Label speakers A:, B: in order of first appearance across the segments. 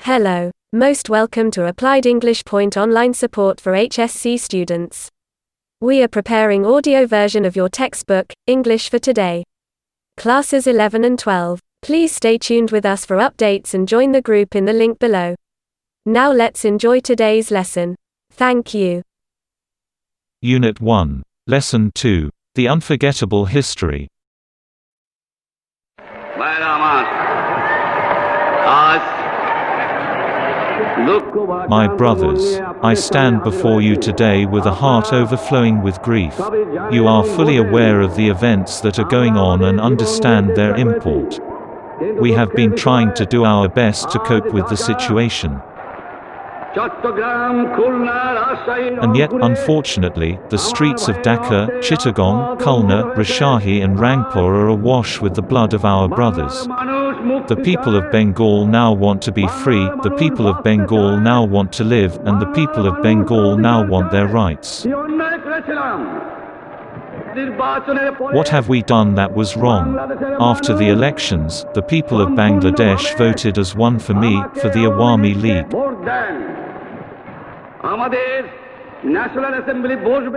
A: Hello. Most welcome to Applied English Point online support for HSC students. We are preparing audio version of your textbook, English for Today. Classes 11 and 12. Please stay tuned with us for updates and join the group in the link below. Now let's enjoy today's lesson. Thank you.
B: Unit 1. Lesson 2. The Unforgettable History. My brothers, I stand before you today with a heart overflowing with grief. You are fully aware of the events that are going on and understand their import. We have been trying to do our best to cope with the situation. And yet, unfortunately, the streets of Dhaka, Chittagong, Khulna, Rajshahi and Rangpur are awash with the blood of our brothers. The people of Bengal now want to be free, the people of Bengal now want to live, and the people of Bengal now want their rights. What have we done that was wrong? After the elections, the people of Bangladesh voted as one for me, for the Awami League.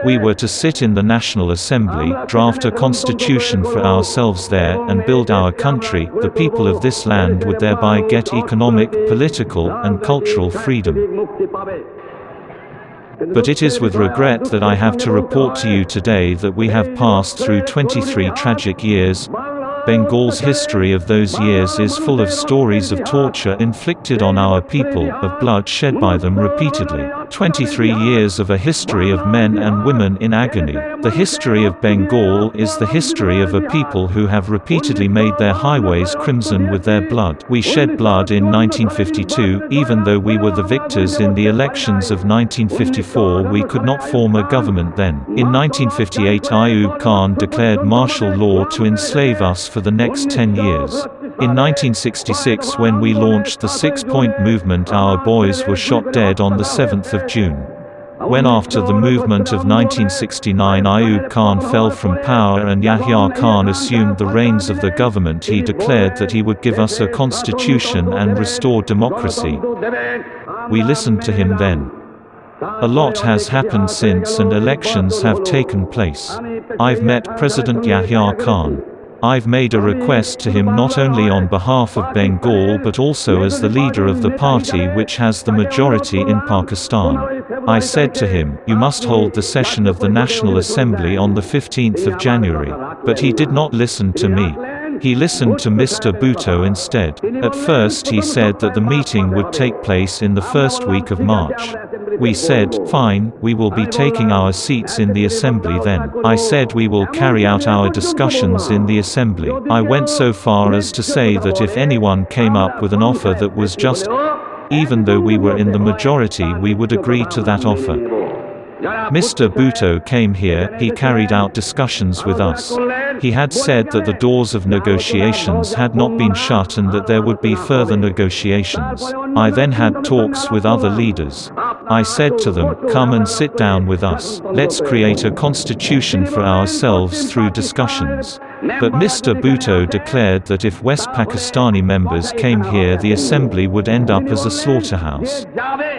B: We were to sit in the National Assembly, draft a constitution for ourselves there, and build our country. The people of this land would thereby get economic, political, and cultural freedom. But it is with regret that I have to report to you today that we have passed through 23 tragic years. Bengal's history of those years is full of stories of torture inflicted on our people, of blood shed by them repeatedly. 23 years of a history of men and women in agony. The history of Bengal is the history of a people who have repeatedly made their highways crimson with their blood. We shed blood in 1952, even though we were the victors in the elections of 1954. We could not form a government then. In 1958, Ayub Khan declared martial law to enslave us for the next 10 years. In 1966, when we launched the 6-point movement, our boys were shot dead on the 7th of June. When after the movement of 1969 Ayub Khan fell from power and Yahya Khan assumed the reins of the government, he declared that he would give us a constitution and restore democracy. We listened to him then. A lot has happened since and elections have taken place. I've met President Yahya Khan. I've made a request to him not only on behalf of Bengal but also as the leader of the party which has the majority in Pakistan. I said to him, you must hold the session of the National Assembly on the 15th of January. But he did not listen to me. He listened to Mr. Bhutto instead. At first he said that the meeting would take place in the first week of March. We said, fine, we will be taking our seats in the assembly then. I said we will carry out our discussions in the assembly. I went so far as to say that if anyone came up with an offer that was just, even though we were in the majority, we would agree to that offer. Mr. Bhutto came here, he carried out discussions with us. He had said that the doors of negotiations had not been shut and that there would be further negotiations. I then had talks with other leaders. I said to them, come and sit down with us. Let's create a constitution for ourselves through discussions. But Mr. Bhutto declared that if West Pakistani members came here, the assembly would end up as a slaughterhouse.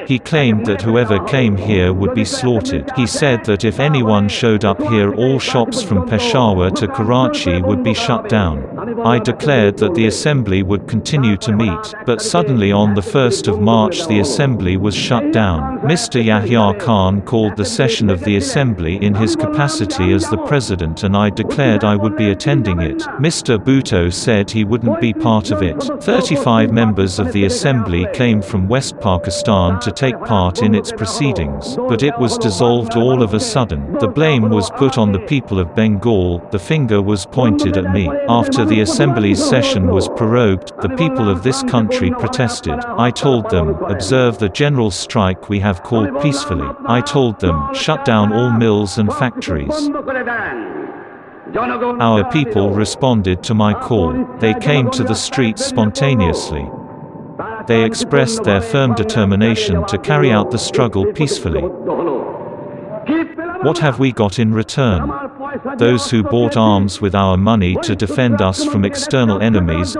B: He claimed that whoever came here would be slaughtered. He said that if anyone showed up here, all shops from Peshawar to Karachi would be shut down. I declared that the assembly would continue to meet, but suddenly on the 1st of March the assembly was shut down. Mr. Yahya Khan called the session of the assembly in his capacity as the president and I declared I would be attending it. Mr. Bhutto said he wouldn't be part of it. 35 members of the assembly came from West Pakistan to take part in its proceedings, but it was dissolved all of a sudden. The blame was put on the people of Bengal, the finger was pointed at me. After the assembly's session was prorogued, the people of this country protested. I told them, observe the general strike we have called peacefully. I told them, shut down all mills and factories. Our people responded to my call. They came to the streets spontaneously. They expressed their firm determination to carry out the struggle peacefully. What have we got in return? Those who bought arms with our money to defend us from external enemies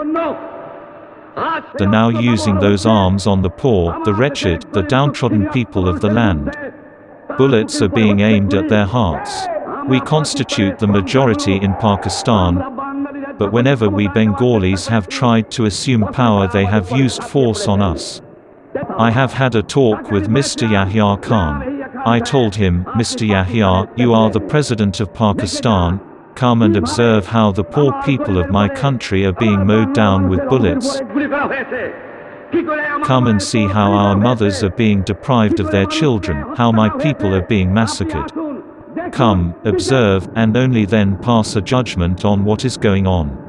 B: They're now using those arms on the poor, the wretched, the downtrodden people of the land. Bullets are being aimed at their hearts. We constitute the majority in Pakistan, but whenever we Bengalis have tried to assume power, they have used force on us. I have had a talk with Mr. Yahya Khan. I told him, Mr. Yahya, you are the President of Pakistan. Come and observe how the poor people of my country are being mowed down with bullets. Come and see how our mothers are being deprived of their children, how my people are being massacred. Come, observe, and only then pass a judgment on what is going on.